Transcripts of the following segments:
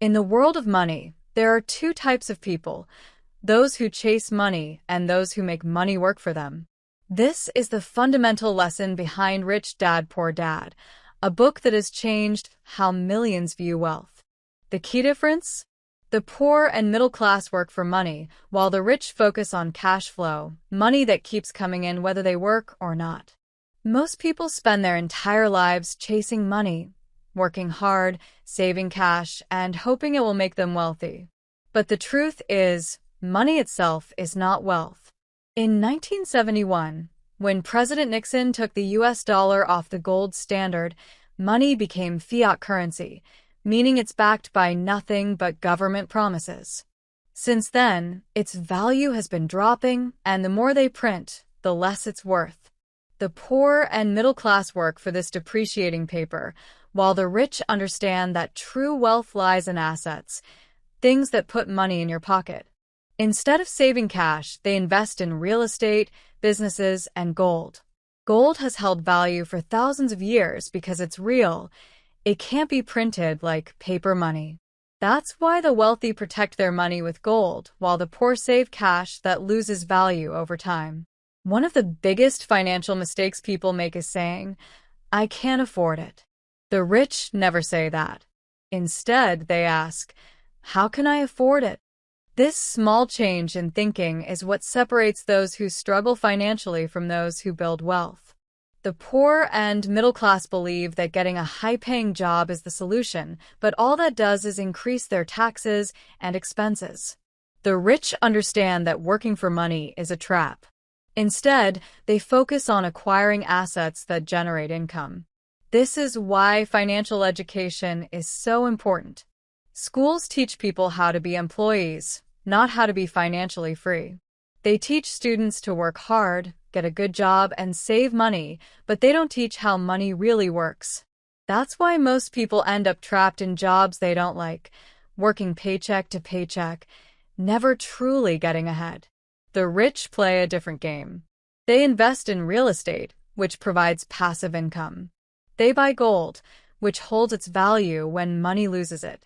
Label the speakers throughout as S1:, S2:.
S1: In the world of money, there are two types of people: those who chase money and those who make money work for them. This is the fundamental lesson behind Rich Dad, Poor Dad, a book that has changed how millions view wealth. The key difference? The poor and middle class work for money, while the rich focus on cash flow, money that keeps coming in whether they work or not. Most people spend their entire lives chasing money, working hard, saving cash, and hoping it will make them wealthy. But the truth is, money itself is not wealth. In 1971, when President Nixon took the US dollar off the gold standard, money became fiat currency, meaning it's backed by nothing but government promises. Since then, its value has been dropping, and the more they print, the less it's worth. The poor and middle class work for this depreciating paper, while the rich understand that true wealth lies in assets, things that put money in your pocket. Instead of saving cash, they invest in real estate, businesses, and gold. Gold has held value for thousands of years because it's real. It can't be printed like paper money. That's why the wealthy protect their money with gold, while the poor save cash that loses value over time. One of the biggest financial mistakes people make is saying, "I can't afford it." The rich never say that. Instead, they ask, "How can I afford it?" This small change in thinking is what separates those who struggle financially from those who build wealth. The poor and middle class believe that getting a high-paying job is the solution, but all that does is increase their taxes and expenses. The rich understand that working for money is a trap. Instead, they focus on acquiring assets that generate income. This is why financial education is so important. Schools teach people how to be employees, not how to be financially free. They teach students to work hard, get a good job, and save money, but they don't teach how money really works. That's why most people end up trapped in jobs they don't like, working paycheck to paycheck, never truly getting ahead. The rich play a different game. They invest in real estate, which provides passive income. They buy gold, which holds its value when money loses it.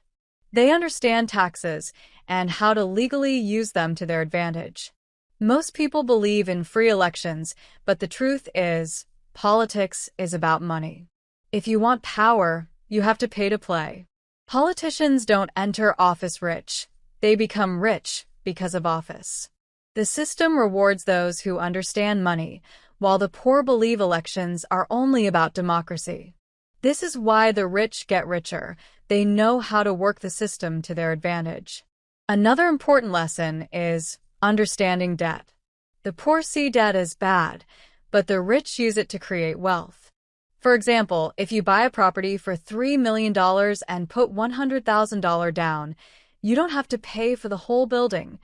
S1: They understand taxes and how to legally use them to their advantage. Most people believe in free elections, but the truth is, politics is about money. If you want power, you have to pay to play. Politicians don't enter office rich. They become rich because of office. The system rewards those who understand money, while the poor believe elections are only about democracy. This is why the rich get richer. They know how to work the system to their advantage. Another important lesson is understanding debt. The poor see debt as bad, but the rich use it to create wealth. For example, if you buy a property for $3 million and put $100,000 down, you don't have to pay for the whole building.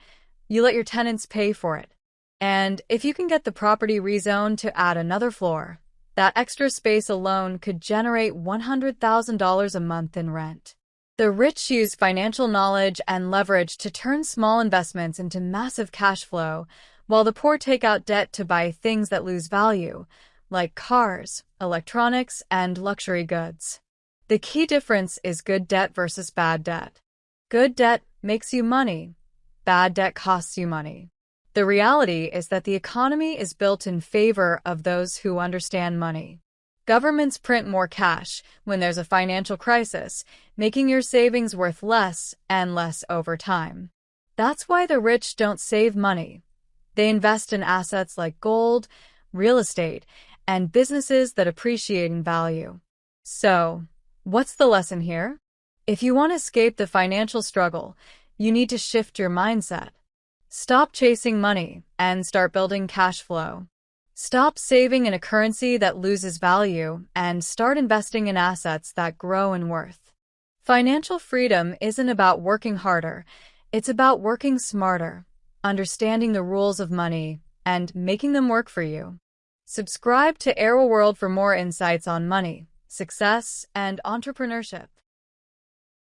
S1: You let your tenants pay for it. And if you can get the property rezoned to add another floor, that extra space alone could generate $100,000 a month in rent. The rich use financial knowledge and leverage to turn small investments into massive cash flow, while the poor take out debt to buy things that lose value, like cars, electronics, and luxury goods. The key difference is good debt versus bad debt. Good debt makes you money. Bad debt costs you money. The reality is that the economy is built in favor of those who understand money. Governments print more cash when there's a financial crisis, making your savings worth less and less over time. That's why the rich don't save money. They invest in assets like gold, real estate, and businesses that appreciate in value. So, what's the lesson here? If you want to escape the financial struggle, you need to shift your mindset. Stop chasing money and start building cash flow. Stop saving in a currency that loses value and start investing in assets that grow in worth. Financial freedom isn't about working harder. It's about working smarter, understanding the rules of money, and making them work for you. Subscribe to Arewaworld for more insights on money, success, and entrepreneurship.